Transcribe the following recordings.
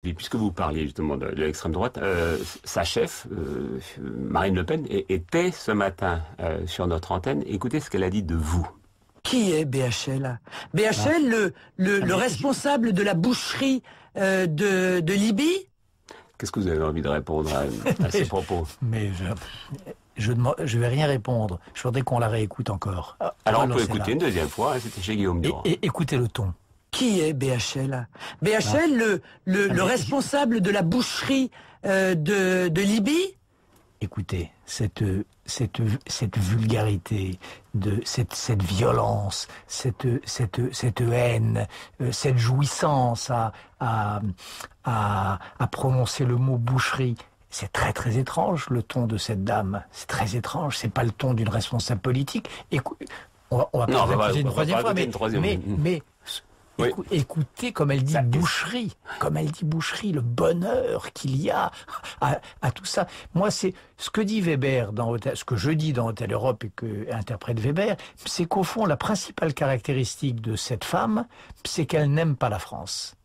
Et puisque vous parliez justement de l'extrême droite, sa chef, Marine Le Pen, était ce matin sur notre antenne. Écoutez ce qu'elle a dit de vous. Qui est BHL? BHL, le responsable de la boucherie de Libye? Qu'est-ce que vous avez envie de répondre à ces propos? Mais je vais rien répondre. Je voudrais qu'on la réécoute encore. Alors on peut écouter une deuxième fois, hein, c'était chez Guillaume Durand. Et écoutez le ton. Qui est BHL? BHL, le responsable de la boucherie de Libye? Écoutez, cette vulgarité, cette violence, cette haine, cette jouissance à prononcer le mot boucherie, c'est très très étrange le ton de cette dame. C'est très étrange. C'est pas le ton d'une responsable politique. On va pas répéter une troisième fois, mais oui. Écoutez comme elle dit boucherie, le bonheur qu'il y a à tout ça. Moi, c'est ce que dit Weber ce que je dis dans Hôtel Europe et que interprète Weber, c'est qu'au fond, la principale caractéristique de cette femme, c'est qu'elle n'aime pas la France.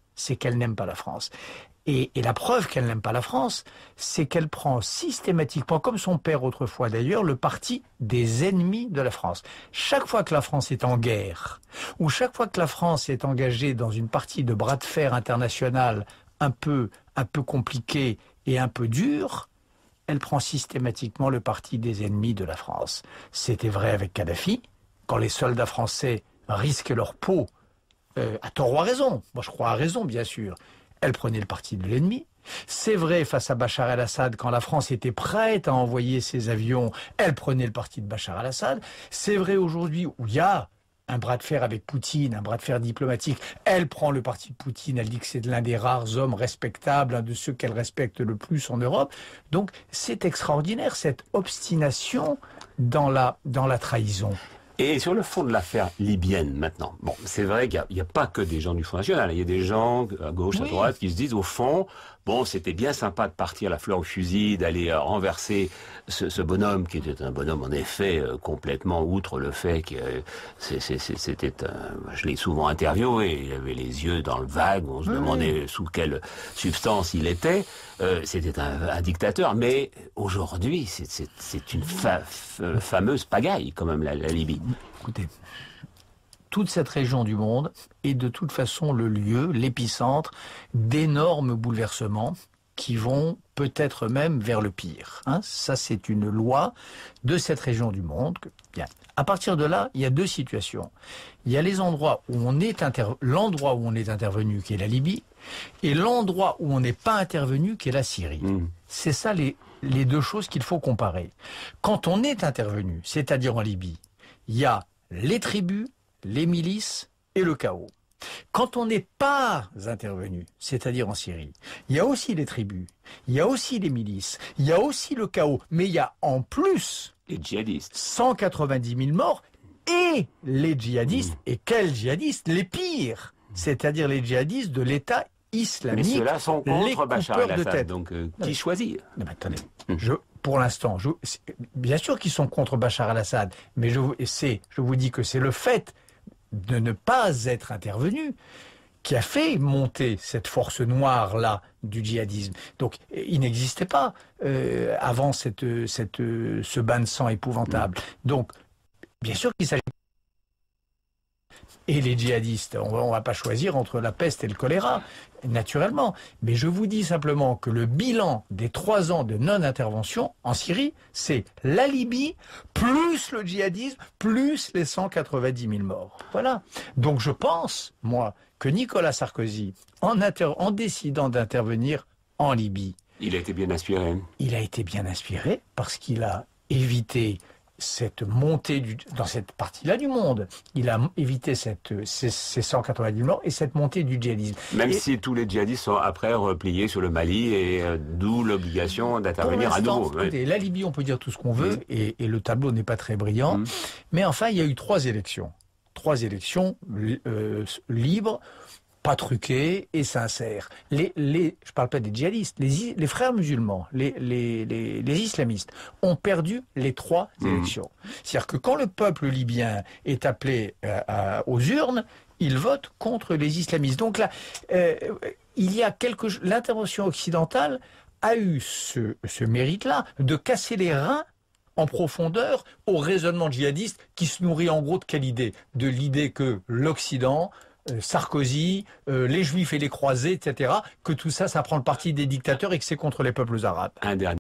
Et la preuve qu'elle n'aime pas la France, c'est qu'elle prend systématiquement, comme son père autrefois d'ailleurs, le parti des ennemis de la France. Chaque fois que la France est en guerre, ou chaque fois que la France est engagée dans une partie de bras de fer international un peu compliqué et un peu dur, elle prend systématiquement le parti des ennemis de la France. C'était vrai avec Kadhafi, quand les soldats français risquaient leur peau, à tort ou à raison, moi je crois à raison bien sûr, elle prenait le parti de l'ennemi. C'est vrai face à Bachar el-Assad, quand la France était prête à envoyer ses avions, elle prenait le parti de Bachar el-Assad. C'est vrai aujourd'hui où il y a un bras de fer avec Poutine, un bras de fer diplomatique, elle prend le parti de Poutine, elle dit que c'est l'un des rares hommes respectables, un de ceux qu'elle respecte le plus en Europe. Donc c'est extraordinaire, cette obstination dans la trahison. Et sur le fond de l'affaire libyenne maintenant, bon, c'est vrai qu'il n'y a pas que des gens du Front National, il y a des gens à gauche, à droite qui se disent au fond, bon, c'était bien sympa de partir la fleur au fusil, d'aller renverser ce bonhomme qui était un bonhomme en effet complètement outre le fait que c'était je l'ai souvent interviewé, il avait les yeux dans le vague, on se demandait sous quelle substance il était, c'était un dictateur, mais aujourd'hui c'est une fameuse pagaille quand même la Libye. Écoutez, toute cette région du monde est de toute façon le lieu, l'épicentre d'énormes bouleversements qui vont peut-être même vers le pire. Ça, c'est une loi de cette région du monde. Bien. À partir de là, il y a deux situations. Il y a les endroits où l'endroit où on est intervenu, qui est la Libye, et l'endroit où on n'est pas intervenu, qui est la Syrie. C'est ça les deux choses qu'il faut comparer. Quand on est intervenu, c'est-à-dire en Libye, il y a les tribus, les milices et le chaos. Quand on n'est pas intervenu, c'est-à-dire en Syrie, il y a aussi les tribus, il y a aussi les milices, il y a aussi le chaos, mais il y a en plus les djihadistes, 190 000 morts et les djihadistes. Et quels djihadistes? Les pires, c'est-à-dire les djihadistes de l'État islamique. Mais ceux-là sont contre Bachar el-Assad, donc qui choisit? Attendez, pour l'instant, bien sûr qu'ils sont contre Bachar el-Assad, mais je vous dis que c'est le fait de ne pas être intervenu qui a fait monter cette force noire-là du djihadisme. Donc, il n'existait pas avant ce bain de sang épouvantable. Donc, bien sûr qu'il s'agit... Et les djihadistes, on va pas choisir entre la peste et le choléra, naturellement. Mais je vous dis simplement que le bilan des 3 ans de non-intervention en Syrie, c'est la Libye, plus le djihadisme, plus les 190 000 morts. Voilà. Donc je pense, moi, que Nicolas Sarkozy, en décidant d'intervenir en Libye... Il a été bien inspiré. Il a été bien inspiré parce qu'il a évité cette montée dans cette partie-là du monde. Il a évité ces 190 morts et cette montée du djihadisme. Même si tous les djihadistes sont après repliés sur le Mali et d'où l'obligation d'intervenir à nouveau. Écoutez, la Libye, on peut dire tout ce qu'on veut et le tableau n'est pas très brillant. Mais enfin, il y a eu 3 élections. 3 élections libres, pas truquées et sincères. Je parle pas des djihadistes, les frères musulmans, les islamistes ont perdu les 3 élections. C'est-à-dire que quand le peuple libyen est appelé aux urnes, il vote contre les islamistes. Donc là, il y a l'intervention occidentale a eu ce mérite-là de casser les reins en profondeur au raisonnement djihadiste qui se nourrit en gros de quelle idée? De l'idée que l'Occident, Sarkozy, les Juifs et les croisés, etc., que tout ça, ça prend le parti des dictateurs et que c'est contre les peuples arabes. Un dernier